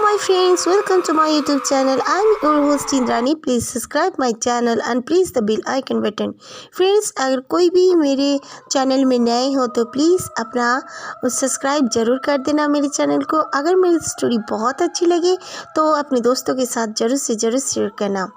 my friends, welcome to my YouTube channel. I'm your host Indrani. Please subscribe my channel and please the bell icon button. Friends, अगर कोई भी मेरे channel में नए हो तो प्लीज़ अपना सब्सक्राइब ज़रूर कर देना मेरे चैनल को. अगर मेरी स्टोरी बहुत अच्छी लगे तो अपने दोस्तों के साथ ज़रूर से ज़रूर शेयर करना.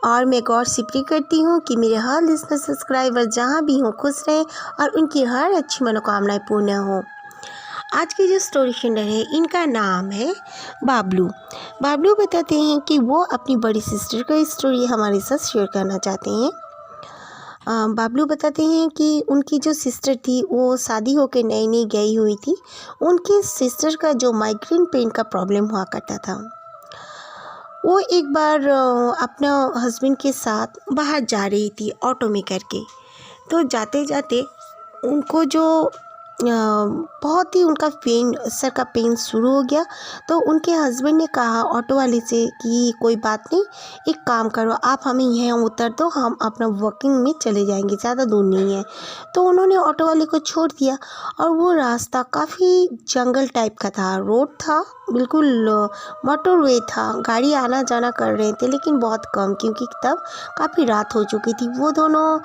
और मैं गॉड से प्रे करती हूँ कि मेरे हर लिसनर सब्सक्राइबर जहाँ भी हों खुश रहें और उनकी हर अच्छी मनोकामनाएं पूर्ण हों. आज की जो स्टोरी सेंडर है इनका नाम है बाबलू. बाबलू बताते हैं कि वो अपनी बड़ी सिस्टर का स्टोरी हमारे साथ शेयर करना चाहते हैं. बाबलू बताते हैं कि उनकी जो सिस्टर थी वो शादी होकर नई नई गई हुई थी. उनकी सिस्टर का जो माइग्रेन पेन का प्रॉब्लम हुआ करता था. वो एक बार अपना हस्बैंड के साथ बाहर जा रही थी ऑटो में करके. तो जाते जाते उनको जो बहुत ही उनका सर का पेन शुरू हो गया. तो उनके हस्बैंड ने कहा ऑटो वाले से कि कोई बात नहीं, एक काम करो, आप हमें यहाँ उतर दो, हम अपना वॉकिंग में चले जाएंगे, ज़्यादा दूर नहीं है. तो उन्होंने ऑटो वाले को छोड़ दिया और वो रास्ता काफ़ी जंगल टाइप का था. रोड था, बिल्कुल मोटरवे था, गाड़ी आना जाना कर रहे थे लेकिन बहुत कम, क्योंकि तब काफ़ी रात हो चुकी थी. वो दोनों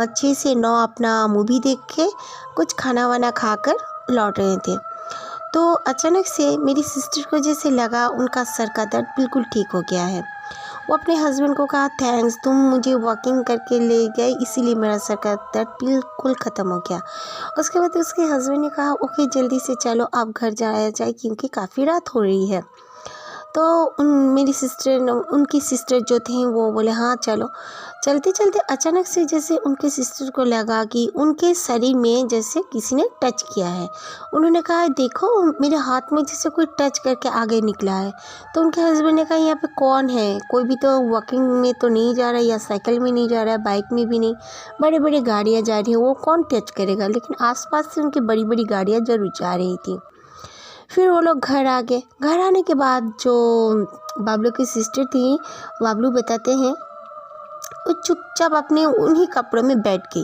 6 से 9 अपना मूवी देख के कुछ खाना वाना खाकर लौट रहे थे. तो अचानक से मेरी सिस्टर को जैसे लगा उनका सर का दर्द बिल्कुल ठीक हो गया है. वो अपने हस्बैंड को कहा, थैंक्स, तुम मुझे वॉकिंग करके ले गए इसीलिए मेरा सर का दर्द बिल्कुल ख़त्म हो गया. उसके बाद उसके हस्बैंड ने कहा, ओके जल्दी से चलो, आप घर जाया जाए क्योंकि काफ़ी रात हो रही है. तो मेरी सिस्टर, उनकी सिस्टर जो थी वो बोले हाँ चलो. चलते चलते अचानक से जैसे उनके सिस्टर को लगा कि उनके शरीर में जैसे किसी ने टच किया है. उन्होंने कहा, देखो मेरे हाथ में जैसे कोई टच करके आगे निकला है. तो उनके हस्बैंड ने कहा, यहाँ पे कौन है, कोई भी तो वॉकिंग में तो नहीं जा रहा है, या साइकिल में नहीं जा रहा है, बाइक में भी नहीं, बड़े बड़े गाड़ियाँ जा रही हैं, वो कौन टच करेगा. लेकिन आसपास से उनकी बड़ी बड़ी गाड़ियाँ ज़रूर जा रही थी. फिर वो लोग घर आ गए. घर आने के बाद जो बाबलू की सिस्टर थी, बाबलू बताते हैं, वो चुपचाप अपने उन्हीं कपड़ों में बैठ गई.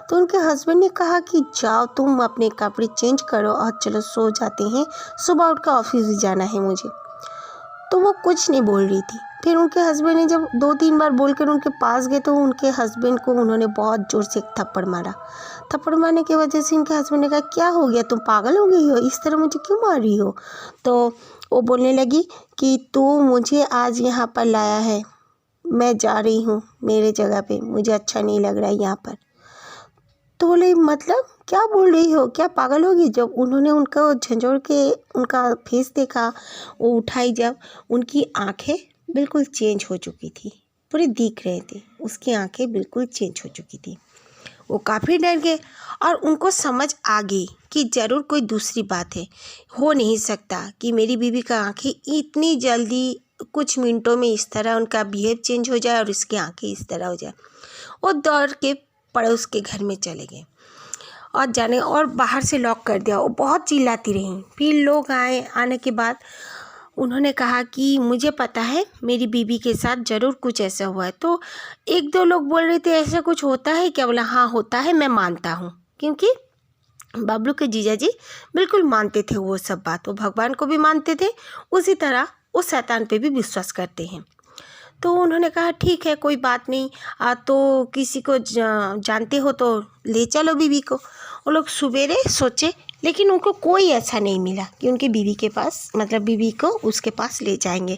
तो उनके हस्बैंड ने कहा कि जाओ तुम अपने कपड़े चेंज करो और चलो सो जाते हैं, सुबह उठ कर ऑफिस भी जाना है मुझे. तो वो कुछ नहीं बोल रही थी. फिर उनके हस्बैंड ने जब 2-3 बार बोलकर उनके पास गए तो उनके हस्बैंड को उन्होंने बहुत ज़ोर से एक थप्पड़ मारा. थप्पड़ मारने की वजह से उनके हस्बैंड ने कहा, क्या हो गया, तुम पागल हो गई हो, इस तरह मुझे क्यों मार रही हो. तो वो बोलने लगी कि तू मुझे आज यहाँ पर लाया है, मैं जा रही हूँ मेरे जगह पे, मुझे अच्छा नहीं लग रहा है यहाँ पर. तो बोले, मतलब क्या बोल रही हो, क्या पागल होगी. जब उन्होंने उनका झंझोड़ के उनका फेस देखा, वो उठाई, जब उनकी आंखें बिल्कुल चेंज हो चुकी थी, पूरे दिख रहे थे, उसकी आंखें बिल्कुल चेंज हो चुकी थी. वो काफ़ी डर गए और उनको समझ आ गई कि ज़रूर कोई दूसरी बात है. हो नहीं सकता कि मेरी बीवी का आंखें इतनी जल्दी कुछ मिनटों में इस तरह उनका बिहेव चेंज हो जाए और इसकी आंखें इस तरह हो जाए. वो दौड़ के पड़ोस के घर में चले गए और बाहर से लॉक कर दिया. वो बहुत चिल्लाती रहीं. फिर लोग आने के बाद उन्होंने कहा कि मुझे पता है मेरी बीवी के साथ ज़रूर कुछ ऐसा हुआ है. तो 1-2 लोग बोल रहे थे, ऐसा कुछ होता है क्या. बोला, हाँ होता है, मैं मानता हूँ. क्योंकि बाबलू के जीजा जी बिल्कुल मानते थे वो सब बात. वो भगवान को भी मानते थे, उसी तरह वो शैतान पे भी विश्वास करते हैं. तो उन्होंने कहा, ठीक है कोई बात नहीं, तो किसी को जानते हो तो ले चलो बीवी को. वो लोग सवेरे सोचे लेकिन उनको कोई ऐसा नहीं मिला कि उनकी बीवी के पास, मतलब बीवी को उसके पास ले जाएंगे.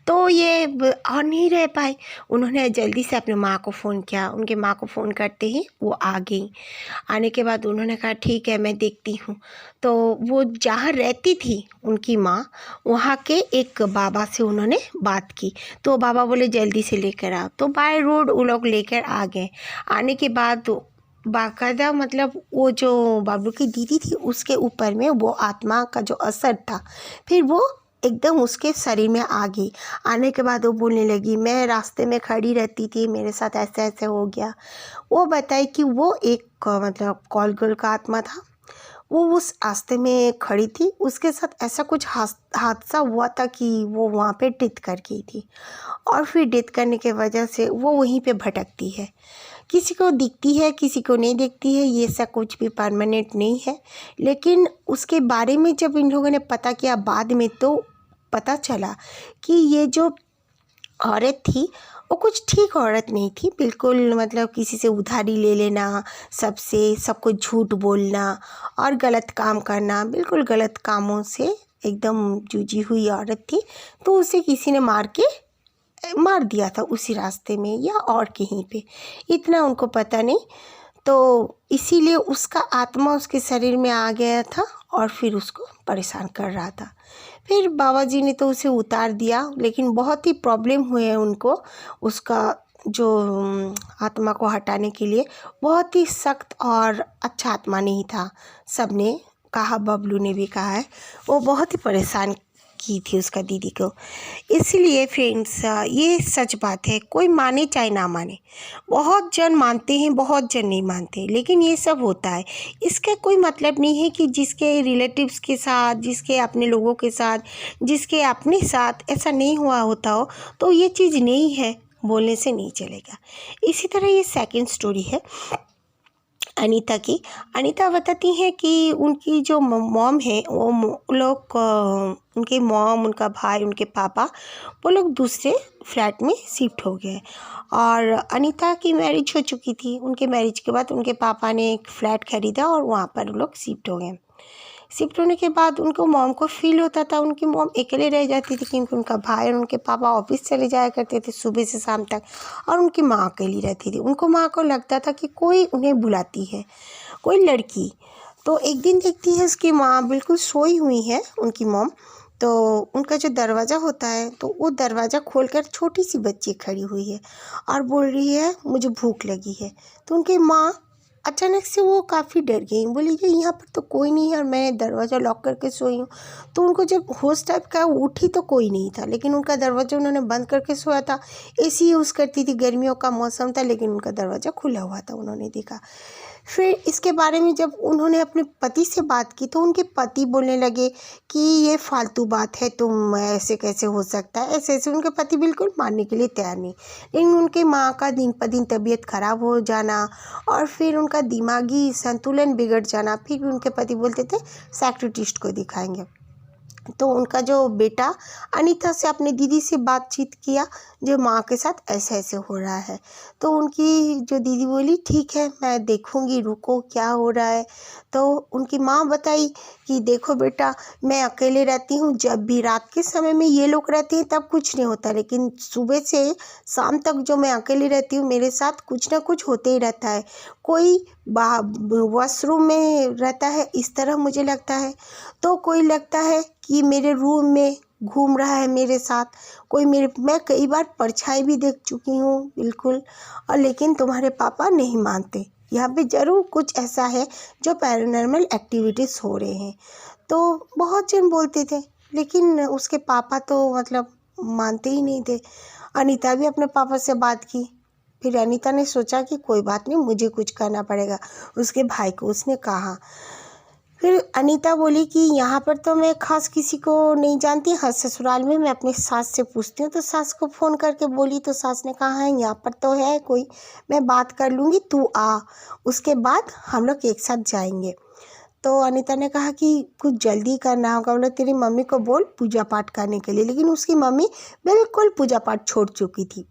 तो ये और नहीं रह पाए. उन्होंने जल्दी से अपने माँ को फ़ोन किया. उनके माँ को फ़ोन करते ही वो आ गई. आने के बाद उन्होंने कहा, ठीक है मैं देखती हूँ. तो वो जहाँ रहती थी उनकी माँ, वहाँ के एक बाबा से उन्होंने बात की. तो बाबा बोले जल्दी से लेकर आओ. तो बाय रोड वो लोग लेकर आ गए. आने के बाद बाकायदा, मतलब वो जो बाबलू की दीदी थी उसके ऊपर में वो आत्मा का जो असर था, फिर वो एकदम उसके शरीर में आ गई. आने के बाद वो बोलने लगी, मैं रास्ते में खड़ी रहती थी, मेरे साथ ऐसे ऐसे हो गया. वो बताई कि वो एक मतलब कॉल गर्ल का आत्मा था. वो उस रास्ते में खड़ी थी, उसके साथ ऐसा कुछ हादसा हुआ था कि वो वहाँ पे डेथ कर गई थी. और फिर डेथ करने के वजह से वो वहीं पे भटकती है. किसी को दिखती है, किसी को नहीं दिखती है, ये सब कुछ भी परमानेंट नहीं है. लेकिन उसके बारे में जब इन लोगों ने पता किया बाद में, तो पता चला कि ये जो औरत थी वो कुछ ठीक औरत नहीं थी बिल्कुल। मतलब किसी से उधारी ले लेना, सबसे सबको झूठ बोलना और गलत काम करना, बिल्कुल गलत कामों से एकदम जूझी हुई औरत थी। तो उसे किसी ने मार दिया था उसी रास्ते में या और कहीं पे, इतना उनको पता नहीं। तो इसीलिए उसका आत्मा उसके शरीर में आ गया था और फिर उसको परेशान कर रहा था। फिर बाबा जी ने तो उसे उतार दिया, लेकिन बहुत ही प्रॉब्लम हुए उनको उसका जो आत्मा को हटाने के लिए। बहुत ही सख्त और अच्छा आत्मा नहीं था, सबने कहा, बबलू ने भी कहा है। वो बहुत ही परेशान की थी उसका दीदी को। इसलिए फ्रेंड्स, ये सच बात है, कोई माने चाहे ना माने। बहुत जन मानते हैं, बहुत जन नहीं मानते, लेकिन ये सब होता है। इसका कोई मतलब नहीं है कि जिसके रिलेटिव्स के साथ, जिसके अपने लोगों के साथ, जिसके अपने साथ ऐसा नहीं हुआ होता हो तो ये चीज़ नहीं है बोलने से नहीं चलेगा। इसी तरह ये सेकंड स्टोरी है अनीता की। अनीता बताती हैं कि उनकी जो मॉम है वो लोग, उनके मॉम, उनका भाई, उनके पापा, वो लोग दूसरे फ्लैट में शिफ्ट हो गए। और अनीता की मैरिज हो चुकी थी। उनके मैरिज के बाद उनके पापा ने एक फ्लैट ख़रीदा और वहाँ पर वो लोग शिफ्ट हो गए। शिफ्ट होने के बाद उनको मॉम को फील होता था उनकी मॉम अकेले रह जाती थी, क्योंकि उनका भाई और उनके पापा ऑफिस चले जाया करते थे सुबह से शाम तक, और उनकी माँ अकेली रहती थी। उनको माँ को लगता था कि कोई उन्हें बुलाती है, कोई लड़की। तो एक दिन देखती है उसकी माँ बिल्कुल सोई हुई है, उनकी मॉम। तो उनका जो दरवाज़ा होता है तो वो दरवाज़ा खोलकर छोटी सी बच्ची खड़ी हुई है और बोल रही है मुझे भूख लगी है। तो उनकी माँ अचानक से वो काफ़ी डर गई, बोली कि यहाँ पर तो कोई नहीं है और मैं दरवाज़ा लॉक करके सोई हूँ। तो उनको जब होश टाइप का उठी तो कोई नहीं था, लेकिन उनका दरवाज़ा उन्होंने बंद करके सोया था। एसी यूज़ करती थी, गर्मियों का मौसम था, लेकिन उनका दरवाज़ा खुला हुआ था, उन्होंने देखा। फिर इसके बारे में जब उन्होंने अपने पति से बात की तो उनके पति बोलने लगे कि ये फालतू बात है, तुम ऐसे कैसे हो सकता है, ऐसे ऐसे। उनके पति बिल्कुल मानने के लिए तैयार नहीं। लेकिन उनके माँ का दिन पर दिन तबीयत ख़राब हो जाना और फिर उनका दिमागी संतुलन बिगड़ जाना, फिर भी उनके पति बोलते थे साइकियाट्रिस्ट को दिखाएंगे। तो उनका जो बेटा अनीता से अपने दीदी से बातचीत किया, जो माँ के साथ ऐसे ऐसे हो रहा है। तो उनकी जो दीदी बोली ठीक है मैं देखूँगी, रुको क्या हो रहा है। तो उनकी माँ बताई कि देखो बेटा, मैं अकेले रहती हूँ, जब भी रात के समय में ये लोग रहते हैं तब कुछ नहीं होता, लेकिन सुबह से शाम तक जो मैं अकेली रहती हूँ मेरे साथ कुछ ना कुछ होते ही रहता है। कोई वॉशरूम में रहता है इस तरह मुझे लगता है, तो कोई लगता है कि मेरे रूम में घूम रहा है मेरे साथ, कोई मैं कई बार परछाई भी देख चुकी हूँ बिल्कुल। और लेकिन तुम्हारे पापा नहीं मानते, यहाँ पे ज़रूर कुछ ऐसा है जो पैरानॉर्मल एक्टिविटीज़ हो रहे हैं। तो बहुत जन बोलते थे, लेकिन उसके पापा तो मतलब मानते ही नहीं थे। अनीता भी अपने पापा से बात की। फिर अनीता ने सोचा कि कोई बात नहीं, मुझे कुछ करना पड़ेगा। उसके भाई को उसने कहा। फिर अनीता बोली कि यहाँ पर तो मैं खास किसी को नहीं जानती, हाँ ससुराल में मैं अपनी सास से पूछती हूँ। तो सास को फ़ोन करके बोली तो सास ने कहा है यहाँ पर तो है कोई, मैं बात कर लूँगी, तू आ, उसके बाद हम लोग एक साथ जाएंगे। तो अनीता ने कहा कि कुछ जल्दी करना होगा। बोले तेरी मम्मी को बोल पूजा पाठ करने के लिए। लेकिन उसकी मम्मी बिल्कुल पूजा पाठ छोड़ चुकी थी,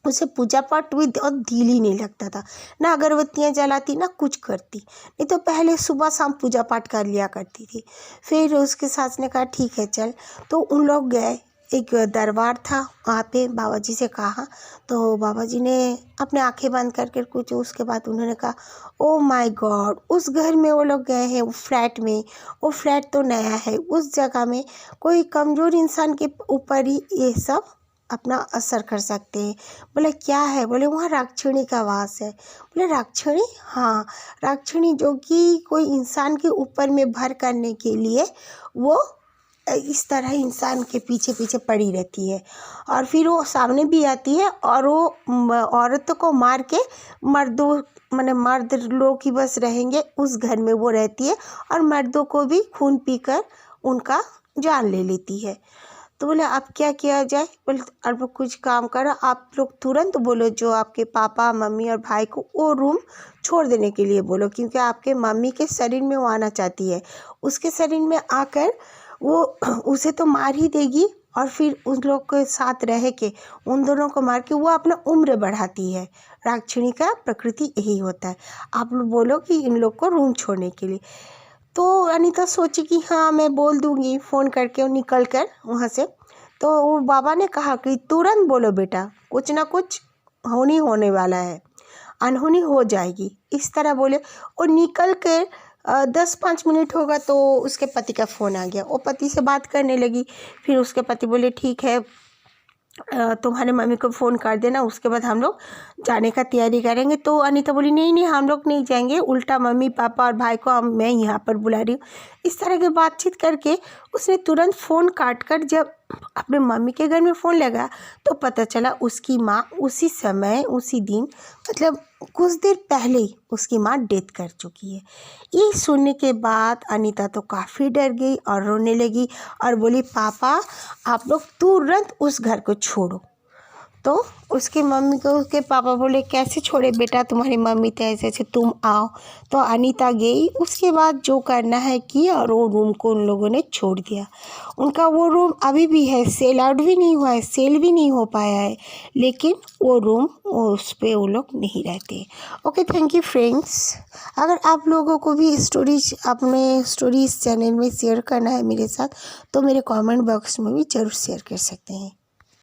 उसे पूजा पाठ भी और दिल ही नहीं लगता था, ना अगरबत्तियाँ जलाती ना कुछ करती। नहीं तो पहले सुबह शाम पूजा पाठ कर लिया करती थी। फिर उसके सास ने कहा ठीक है चल। तो उन लोग गए, एक दरबार था वहाँ पे, बाबा जी से कहा। तो बाबा जी ने अपने आंखें बंद करके कुछ, उसके बाद उन्होंने कहा ओ माय गॉड, उस घर में वो लोग गए हैं, वो फ्लैट में, वो फ्लैट तो नया है, उस जगह में कोई कमज़ोर इंसान के ऊपर ही ये सब अपना असर कर सकते हैं। बोले क्या है? बोले वहाँ राक्षिणी का वास है। बोले राक्षिणी? हाँ, राक्षिणी जो कि कोई इंसान के ऊपर में भर करने के लिए वो इस तरह इंसान के पीछे पीछे पड़ी रहती है, और फिर वो सामने भी आती है और वो औरतों को मार के मर्दों, माने मर्द लोग ही बस रहेंगे उस घर में वो रहती है, और मर्दों को भी खून पीकर उनका जान ले लेती है। तो बोले अब क्या किया जाए? बोले अब कुछ काम करो, आप लोग तुरंत बोलो जो आपके पापा मम्मी और भाई को वो रूम छोड़ देने के लिए बोलो, क्योंकि आपके मम्मी के शरीर में वो आना चाहती है। उसके शरीर में आकर वो उसे तो मार ही देगी और फिर उन लोग के साथ रह के उन दोनों को मार के वो अपना उम्र बढ़ाती है। राक्षिणी का प्रकृति यही होता है। आप लोग बोलो कि इन लोग को रूम छोड़ने के लिए, तो अनीता सोची कि हाँ मैं बोल दूँगी फ़ोन करके और निकल कर वहाँ से। तो वो बाबा ने कहा कि तुरंत बोलो बेटा, कुछ ना कुछ होने वाला है, अनहोनी हो जाएगी, इस तरह बोले। और निकल कर 10-5 मिनट होगा तो उसके पति का फ़ोन आ गया। वो पति से बात करने लगी। फिर उसके पति बोले ठीक है, तुम्हारे मम्मी को फ़ोन कर देना, उसके बाद हम लोग जाने का तैयारी करेंगे। तो अनीता बोली नहीं नहीं हम लोग नहीं जाएंगे, उल्टा मम्मी पापा और भाई को मैं यहाँ पर बुला रही हूँ। इस तरह की बातचीत करके उसने तुरंत फ़ोन काट कर जब अपने मम्मी के घर में फ़ोन लगा तो पता चला उसकी माँ उसी समय उसी दिन मतलब कुछ देर पहले ही उसकी माँ डेथ कर चुकी है। ये सुनने के बाद अनीता तो काफ़ी डर गई और रोने लगी और बोली पापा आप लोग तुरंत उस घर को छोड़ो। तो उसकी मम्मी को उसके पापा बोले कैसे छोड़े बेटा, तुम्हारी मम्मी तो ऐसे ऐसे, तुम आओ। तो अनीता गई, उसके बाद जो करना है किया और वो रूम को उन लोगों ने छोड़ दिया। उनका वो रूम अभी भी है, सेल आउट भी नहीं हुआ है, सेल भी नहीं हो पाया है, लेकिन वो रूम उस पर वो लोग नहीं रहते। Okay, thank you friends. अगर आप लोगों को भी स्टोरीज अपने स्टोरीज चैनल में शेयर करना है मेरे साथ तो मेरे कमेंट बॉक्स में भी ज़रूर शेयर कर सकते हैं।